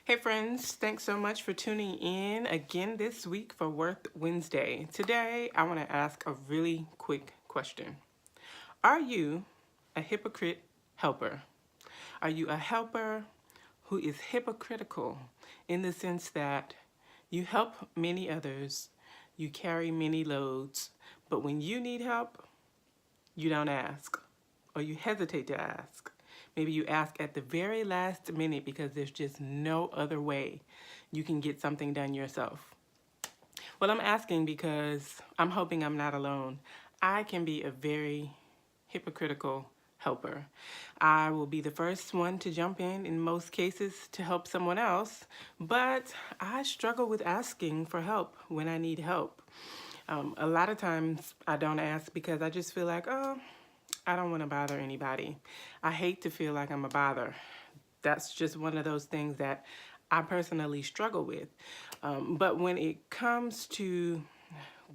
Hey friends, thanks so much for tuning in again this week for Worth Wednesday. Today, I want to ask a really quick question. Are you a hypocrite helper? Are you a helper who is hypocritical in the sense that you help many others, you carry many loads, but when you need help, you don't ask, or you hesitate to ask? Maybe you ask at the very last minute because there's just no other way you can get something done yourself. Well, I'm asking because I'm hoping I'm not alone. I can be a very hypocritical helper. I will be the first one to jump in most cases to help someone else, but I struggle with asking for help when I need help. A lot of times I don't ask because I just feel like, oh, I don't want to bother anybody. I hate to feel like I'm a bother. That's just one of those things that I personally struggle with. But when it comes to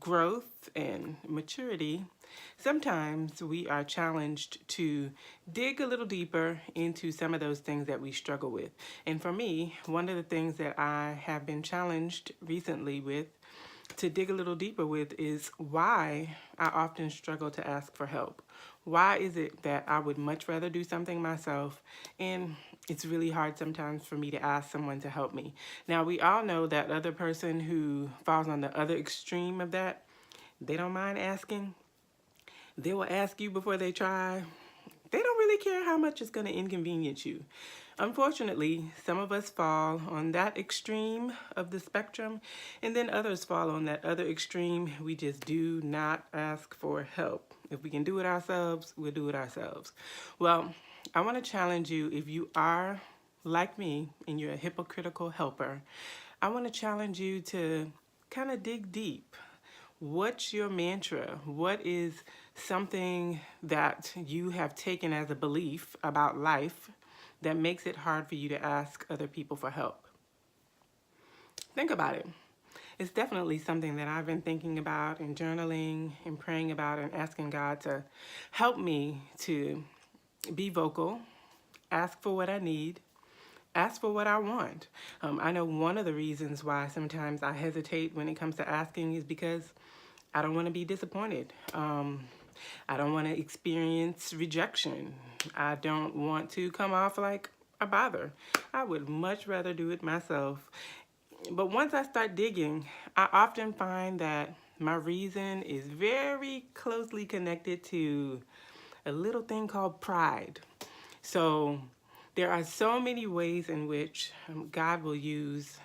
growth and maturity, sometimes we are challenged to dig a little deeper into some of those things that we struggle with. And for me, one of the things that I have been challenged recently with to dig a little deeper with is why I often struggle to ask for help. Why is it that I would much rather do something myself, and it's really hard sometimes for me to ask someone to help me? Now, we all know that other person who falls on the other extreme of that, they don't mind asking. They will ask you before they try. They don't really care how much it's going to inconvenience you. Unfortunately, some of us fall on that extreme of the spectrum, and then others fall on that other extreme. We just do not ask for help. If we can do it ourselves, we'll do it ourselves. Well, I want to challenge you, if you are like me and you're a hypocritical helper, I want to challenge you to kind of dig deep. What's your mantra? What is something that you have taken as a belief about life that makes it hard for you to ask other people for help? Think about it. It's definitely something that I've been thinking about and journaling and praying about and asking God to help me to be vocal, ask for what I need, ask for what I want. I know one of the reasons why sometimes I hesitate when it comes to asking is because I don't want to be disappointed. I don't want to experience rejection. I don't want to come off like a bother. I would much rather do it myself. But once I start digging, I often find that my reason is very closely connected to a little thing called pride. So there are so many ways in which God will use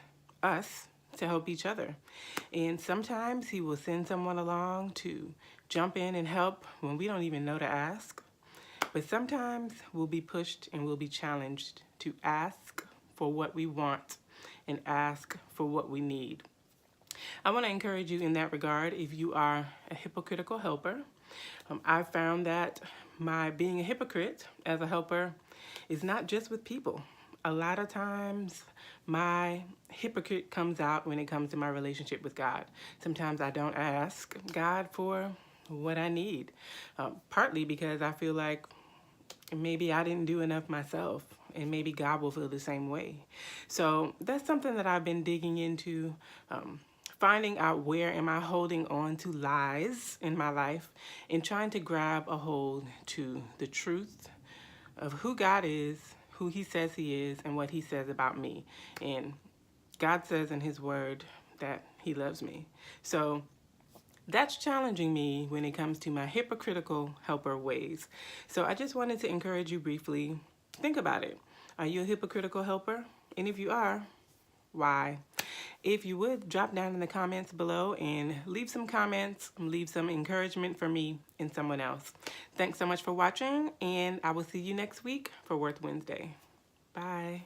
us to help each other. And sometimes he will send someone along to jump in and help when we don't even know to ask. But sometimes we'll be pushed and we'll be challenged to ask for what we want and ask for what we need. I want to encourage you in that regard. If you are a hypocritical helper, I've found that my being a hypocrite as a helper is not just with people. A lot of times my hypocrite comes out when it comes to my relationship with God. Sometimes I don't ask God for what I need, partly because I feel like maybe I didn't do enough myself, and maybe God will feel the same way. So that's something that I've been digging into, finding out where am I holding on to lies in my life and trying to grab a hold to the truth of who God is, who he says he is, and what he says about me. And God says in his word that he loves me. So that's challenging me when it comes to my hypocritical helper ways. So I just wanted to encourage you briefly. Think about it. Are you a hypocritical helper? And if you are, why? If you would, drop down in the comments below and leave some comments, leave some encouragement for me and someone else. Thanks so much for watching, and I will see you next week for Worth Wednesday. Bye.